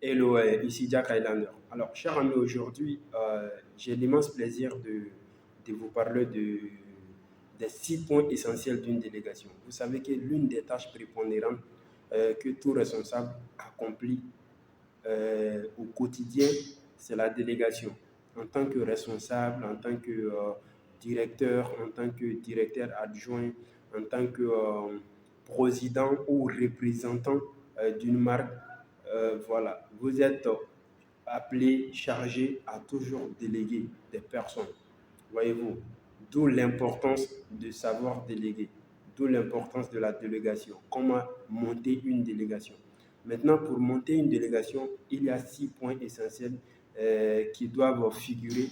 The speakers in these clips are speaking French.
Hello, ici Jack Highlander. Alors, cher ami, aujourd'hui, j'ai l'immense plaisir de vous parler des 6 points essentiels d'une délégation. Vous savez que l'une des tâches prépondérantes que tout responsable accomplit au quotidien, c'est la délégation. En tant que responsable, en tant que directeur, en tant que directeur adjoint, en tant que président ou représentant d'une marque, voilà, vous êtes appelé, chargé à toujours déléguer des personnes. Voyez-vous, d'où l'importance de savoir déléguer, d'où l'importance de la délégation. Comment monter une délégation? Maintenant, pour monter une délégation, il y a 6 points essentiels qui doivent figurer,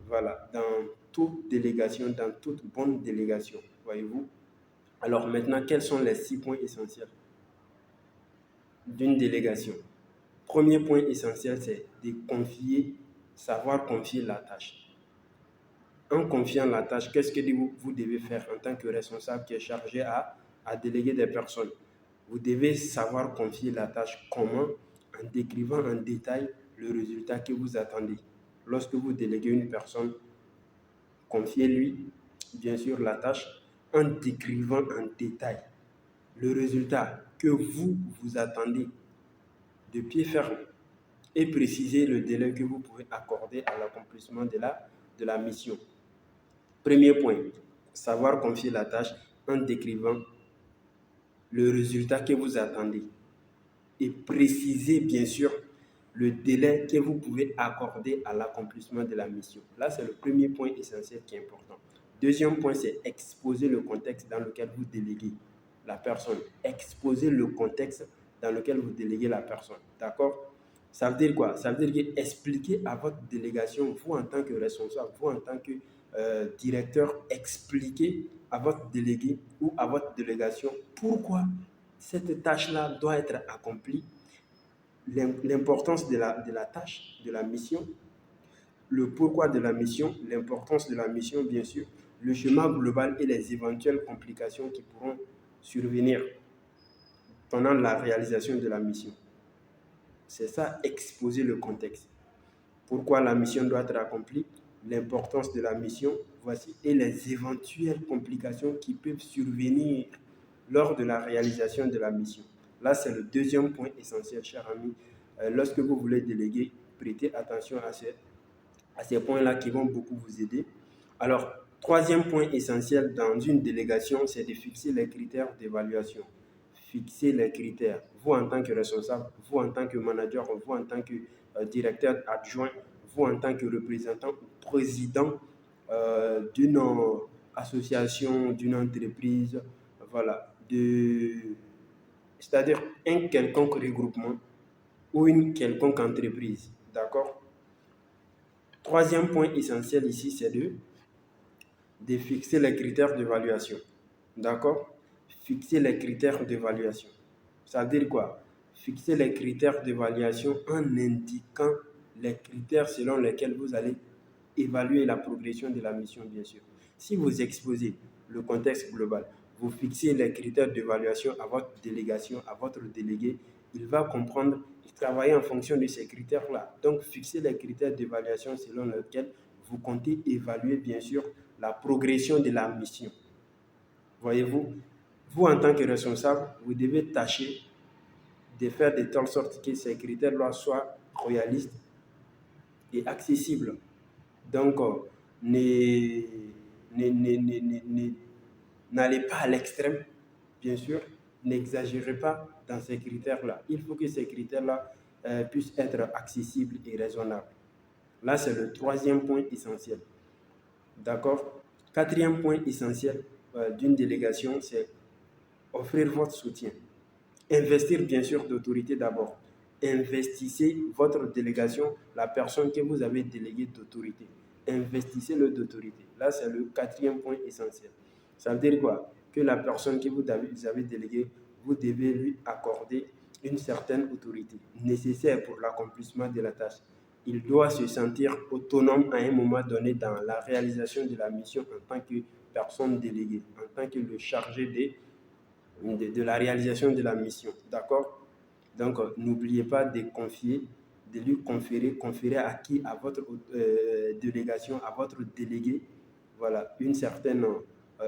voilà, dans toute délégation, dans toute bonne délégation. Voyez-vous? Alors maintenant, quels sont les 6 points essentiels d'une délégation? Premier point essentiel, c'est de confier, savoir confier la tâche. En confiant la tâche, qu'est-ce que vous devez faire en tant que responsable qui est chargé à déléguer des personnes? Vous devez savoir confier la tâche comment? En décrivant en détail le résultat que vous attendez. Lorsque vous déléguez une personne, confiez-lui bien sûr la tâche en décrivant en détail le résultat que vous attendez de pied ferme et préciser le délai que vous pouvez accorder à l'accomplissement de la mission. Premier point, savoir confier la tâche en décrivant le résultat que vous attendez et préciser bien sûr le délai que vous pouvez accorder à l'accomplissement de la mission. Là, c'est le premier point essentiel qui est important. Deuxième point, c'est exposer le contexte dans lequel vous déléguez la personne. Exposer le contexte dans lequel vous déléguez la personne. D'accord? Ça veut dire quoi? Ça veut dire expliquer à votre délégation, vous en tant que responsable, vous en tant que directeur, expliquer à votre délégué ou à votre délégation pourquoi cette tâche-là doit être accomplie, l'importance de la tâche, de la mission, le pourquoi de la mission, l'importance de la mission, bien sûr, le schéma global et les éventuelles complications qui pourront survenir pendant la réalisation de la mission. C'est ça, exposer le contexte. Pourquoi la mission doit être accomplie, l'importance de la mission, voici, et les éventuelles complications qui peuvent survenir lors de la réalisation de la mission. Là, c'est le deuxième point essentiel, cher ami. Lorsque vous voulez déléguer, prêtez attention à ces points-là qui vont beaucoup vous aider. Alors, troisième point essentiel dans une délégation, c'est de fixer les critères d'évaluation. Fixer les critères. Vous en tant que responsable, vous en tant que manager, vous en tant que directeur adjoint, vous en tant que représentant ou président d'une association, d'une entreprise, voilà, c'est-à-dire un quelconque regroupement ou une quelconque entreprise. D'accord? Troisième point essentiel ici, c'est de fixer les critères d'évaluation. D'accord? Fixer les critères d'évaluation. Ça veut dire quoi? Fixer les critères d'évaluation en indiquant les critères selon lesquels vous allez évaluer la progression de la mission, bien sûr. Si vous exposez le contexte global, vous fixez les critères d'évaluation à votre délégation, à votre délégué, il va comprendre et travailler en fonction de ces critères-là. Donc, fixez les critères d'évaluation selon lesquels vous comptez évaluer, bien sûr, la progression de la mission. Voyez-vous, vous en tant que responsable, vous devez tâcher de faire de telle sorte que ces critères-là soient réalistes et accessibles. Donc, n'allez pas à l'extrême, bien sûr, n'exagérez pas dans ces critères-là. Il faut que ces critères-là puissent être accessibles et raisonnables. Là, c'est le troisième point essentiel. D'accord? Quatrième point essentiel d'une délégation, c'est offrir votre soutien. Investir bien sûr d'autorité d'abord. Investissez votre délégation, la personne que vous avez déléguée d'autorité. Investissez-le d'autorité. Là, c'est le quatrième point essentiel. Ça veut dire quoi? Que la personne que vous avez déléguée, vous devez lui accorder une certaine autorité nécessaire pour l'accomplissement de la tâche. Il doit se sentir autonome à un moment donné dans la réalisation de la mission en tant que personne déléguée, en tant que le chargé de la réalisation de la mission. D'accord? Donc, n'oubliez pas de lui conférer à qui? À votre délégation, à votre délégué, voilà, une certaine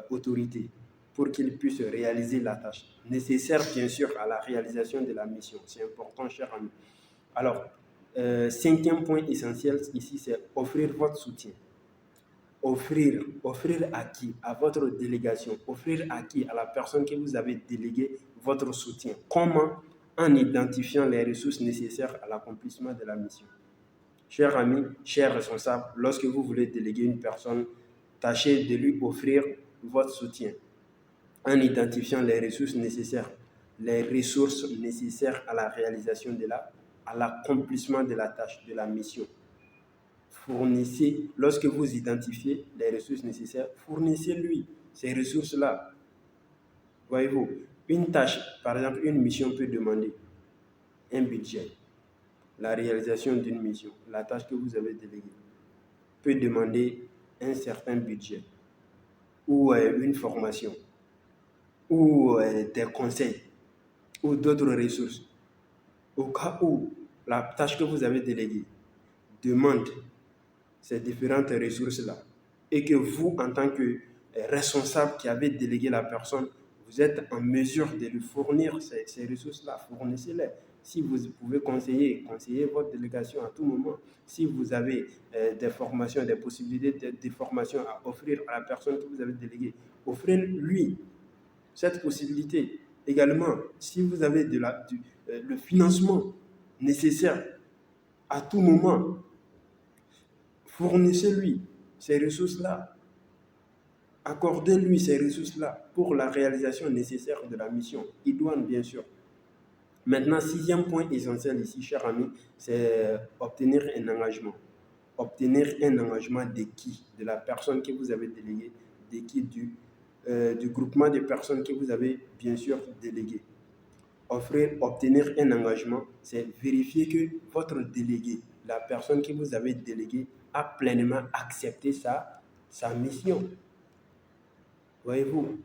autorité pour qu'il puisse réaliser la tâche nécessaire, bien sûr, à la réalisation de la mission. C'est important, cher ami. Alors, cinquième point essentiel ici, c'est offrir votre soutien. Offrir à qui? À votre délégation. Offrir à qui? À la personne que vous avez déléguée votre soutien. Comment? En identifiant les ressources nécessaires à l'accomplissement de la mission. Chers amis, chers responsables, lorsque vous voulez déléguer une personne, tâchez de lui offrir votre soutien en identifiant les ressources nécessaires à la réalisation à l'accomplissement de la tâche, de la mission. Fournissez, lorsque vous identifiez les ressources nécessaires, fournissez-lui ces ressources-là. Voyez-vous, une tâche, par exemple, une mission peut demander un budget. La réalisation d'une mission, la tâche que vous avez déléguée, peut demander un certain budget ou une formation ou des conseils ou d'autres ressources. Au cas où la tâche que vous avez déléguée demande ces différentes ressources-là et que vous, en tant que responsable qui avez délégué la personne, vous êtes en mesure de lui fournir ces ressources-là, fournissez-les. Si vous pouvez conseiller votre délégation à tout moment. Si vous avez des formations, des possibilités de formation à offrir à la personne que vous avez déléguée, offrez-lui cette possibilité. Également, si vous avez le financement nécessaire à tout moment, fournissez-lui ces ressources-là. Accordez-lui ces ressources-là pour la réalisation nécessaire de la mission. Idoine, bien sûr. Maintenant, sixième point essentiel ici, cher ami, c'est obtenir un engagement. Obtenir un engagement de qui? De la personne que vous avez déléguée, de qui? Du groupement de personnes que vous avez bien sûr délégué. Obtenir un engagement, c'est vérifier que votre délégué, la personne que vous avez déléguée, a pleinement accepté sa mission. Voyez-vous,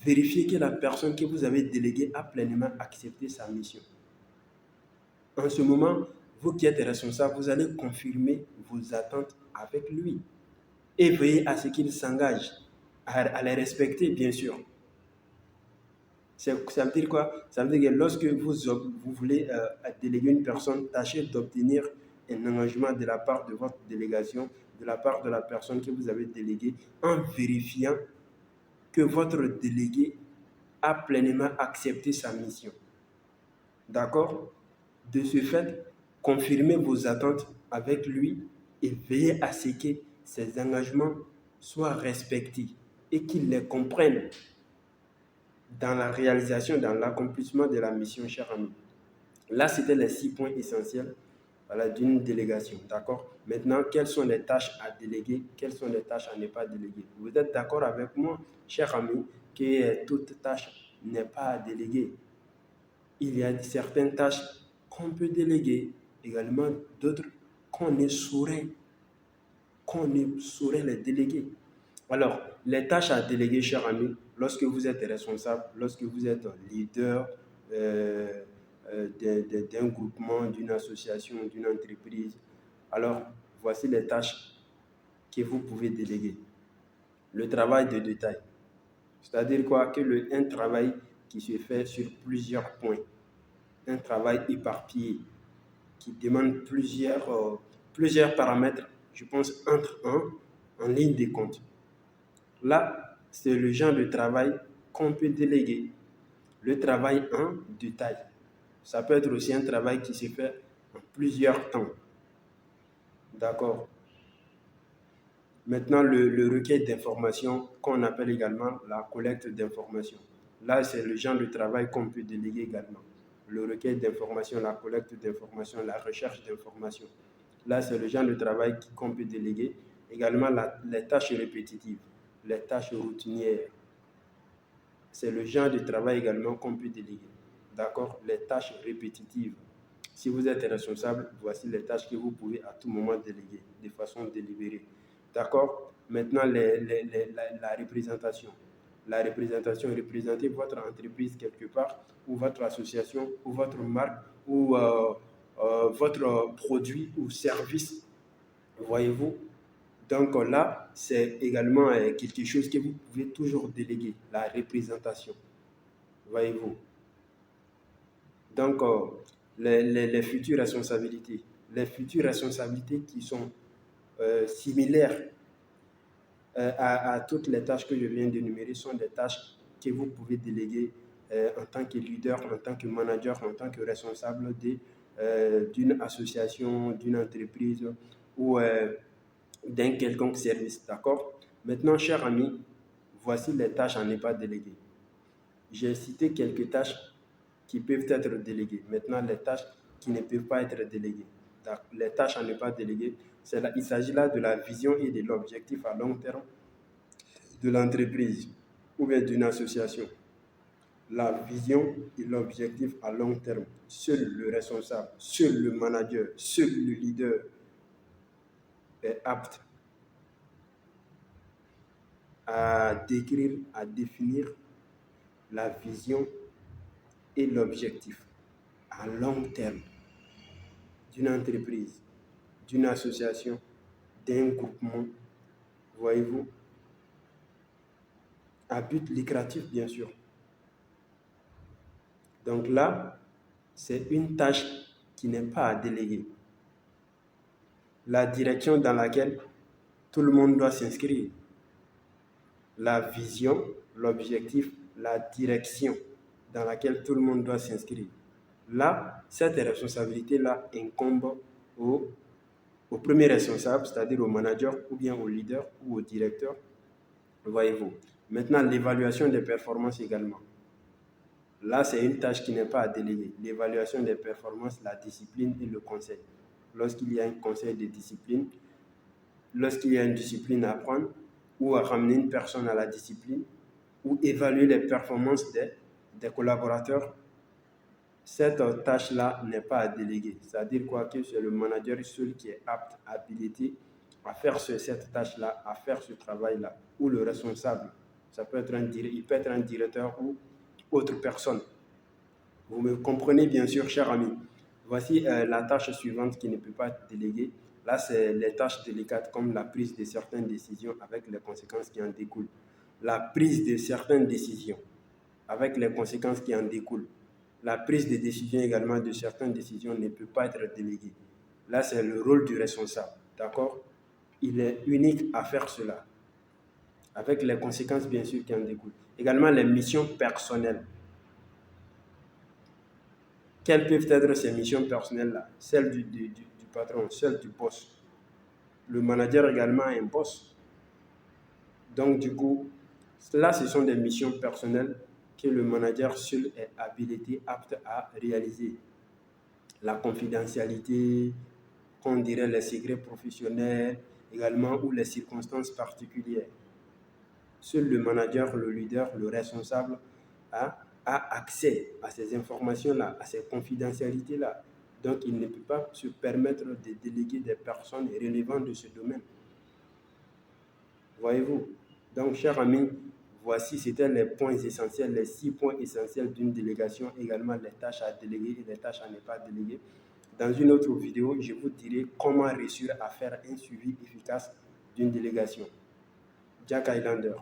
vérifiez que la personne que vous avez déléguée a pleinement accepté sa mission. En ce moment, vous qui êtes responsable, vous allez confirmer vos attentes avec lui et veiller à ce qu'il s'engage à les respecter, bien sûr. Ça veut dire quoi? Ça veut dire que lorsque vous voulez déléguer une personne, tâchez d'obtenir un engagement de la part de votre délégation, de la part de la personne que vous avez déléguée, en vérifiant que votre délégué a pleinement accepté sa mission. D'accord? De ce fait, confirmez vos attentes avec lui et veillez à ce que ces engagements soient respectés et qu'il les comprenne dans la réalisation, dans l'accomplissement de la mission, cher ami. Là, c'était les 6 points essentiels, voilà, d'une délégation. D'accord? Maintenant, quelles sont les tâches à déléguer? Quelles sont les tâches à ne pas déléguer? Vous êtes d'accord avec moi, cher ami, que toute tâche n'est pas à déléguer? Il y a certaines tâches qu'on peut déléguer, également d'autres qu'on ne saurait les déléguer. Alors, les tâches à déléguer, cher ami, lorsque vous êtes responsable, lorsque vous êtes leader d'un groupement, d'une association, d'une entreprise, alors voici les tâches que vous pouvez déléguer. Le travail de détail, c'est-à-dire quoi? Un travail qui se fait sur plusieurs points, un travail éparpillé, qui demande plusieurs paramètres, je pense, entre en ligne de compte. Là, c'est le genre de travail qu'on peut déléguer. Le travail en détail. Ça peut être aussi un travail qui se fait en plusieurs temps. D'accord? Maintenant, le recueil d'informations qu'on appelle également la collecte d'informations. Là, c'est le genre de travail qu'on peut déléguer également. Le recueil d'informations, la collecte d'informations, la recherche d'informations. Là, c'est le genre de travail qu'on peut déléguer. Également, les tâches répétitives, les tâches routinières. C'est le genre de travail également qu'on peut déléguer. D'accord? Les tâches répétitives. Si vous êtes responsable, voici les tâches que vous pouvez à tout moment déléguer de façon délibérée. D'accord? Maintenant, la représentation. La représentation, représenter votre entreprise quelque part, ou votre association, ou votre marque, ou votre produit ou service. Voyez-vous? Donc là, c'est également quelque chose que vous pouvez toujours déléguer, la représentation. Voyez-vous? Donc, les futures responsabilités. Les futures responsabilités qui sont similaires à toutes les tâches que je viens d'énumérer sont des tâches que vous pouvez déléguer en tant que leader, en tant que manager, en tant que responsable d'une association, d'une entreprise ou d'un quelconque service. D'accord? Maintenant, chers amis, voici les tâches à ne pas déléguer. J'ai cité quelques tâches qui peuvent être déléguées. Maintenant, les tâches qui ne peuvent pas être déléguées. Les tâches à ne pas déléguer, il s'agit là de la vision et de l'objectif à long terme de l'entreprise ou bien d'une association. La vision et l'objectif à long terme, seul le responsable, seul le manager, seul le leader est apte à décrire, à définir la vision et l'objectif à long terme d'une entreprise, d'une association, d'un groupement, voyez-vous, à but lucratif bien sûr. Donc là, c'est une tâche qui n'est pas à déléguer. La direction dans laquelle tout le monde doit s'inscrire. La vision, l'objectif, la direction dans laquelle tout le monde doit s'inscrire. Là, cette responsabilité-là incombe au premier responsable, c'est-à-dire au manager ou bien au leader ou au directeur. Voyez-vous. Maintenant, l'évaluation des performances également. Là, c'est une tâche qui n'est pas à déléguer. L'évaluation des performances, la discipline et le conseil. Lorsqu'il y a un conseil de discipline, lorsqu'il y a une discipline à apprendre, ou à ramener une personne à la discipline, ou évaluer les performances des collaborateurs, cette tâche-là n'est pas à déléguer. C'est-à-dire quoi, que c'est le manager seul qui est apte, habilité à faire cette tâche-là, à faire ce travail-là, ou le responsable. Ça peut être il peut être un directeur ou autre personne. Vous me comprenez bien sûr, chers amis. Voici la tâche suivante qui ne peut pas être déléguée. Là, c'est les tâches délicates comme la prise de certaines décisions avec les conséquences qui en découlent. La prise de certaines décisions avec les conséquences qui en découlent. La prise de décision également de certaines décisions ne peut pas être déléguée. Là, c'est le rôle du responsable. D'accord? Il est unique à faire cela, avec les conséquences bien sûr qui en découlent. Également les missions personnelles. Quelles peuvent être ces missions personnelles-là? Celles du patron, celles du boss. Le manager également a un boss. Donc du coup, là, ce sont des missions personnelles que le manager seul est habilité, apte à réaliser. La confidentialité, on dirait les secrets professionnels, également, ou les circonstances particulières. Seul le manager, le leader, le responsable a accès à ces informations-là, à ces confidentialités-là. Donc, il ne peut pas se permettre de déléguer des personnes relevant de ce domaine. Voyez-vous? Donc, chers amis, voici, c'était les points essentiels, les 6 points essentiels d'une délégation, également les tâches à déléguer et les tâches à ne pas déléguer. Dans une autre vidéo, je vous dirai comment réussir à faire un suivi efficace d'une délégation. Jack Highlander.